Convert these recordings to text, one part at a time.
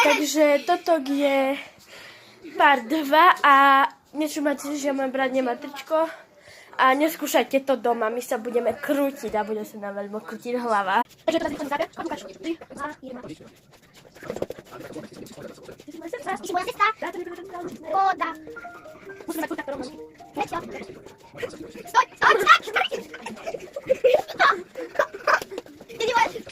Takže toto je part 2 a nečumajte, že môj brat nemá tričko a neskúšajte to doma, my sa budeme krútiť a bude sa nám veľmi krútiť hlava. Takže teraz vychodím záber, ukáž. 3, 2, 1. Ty si moja sestra? Voda. Musíme mať tak rovno. Prečo? Stoj, stoj, stoj, stoj! Ty si moja sestra?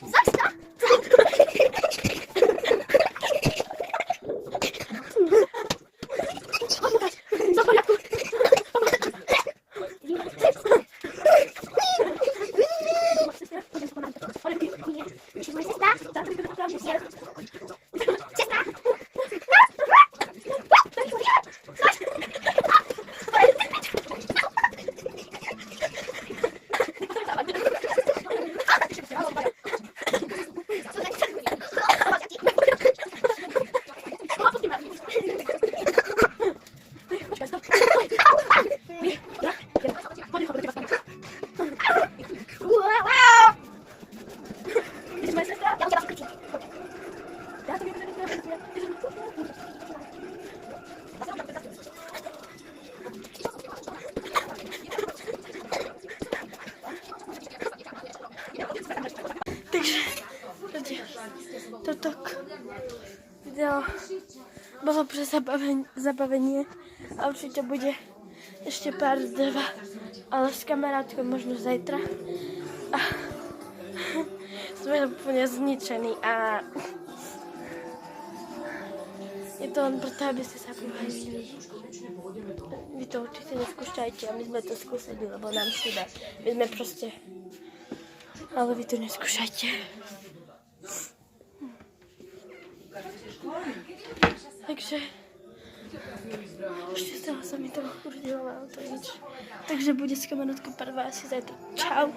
Toto video bolo pre zabavenie a určite bude ešte pár 2, ale s kamarátkou možno zajtra. A sme úplne zničení a je to len preto, aby ste sa pobavili. Vy to určite neskúšajte a my sme to skúsili, lebo nám šíbe. My sme proste... Ale vy to neskúšajte. Takže ešte z toho sa mi to uchurdilo, ale to nič. Takže bude s kamarátkou prvá asi zajtra. Čau.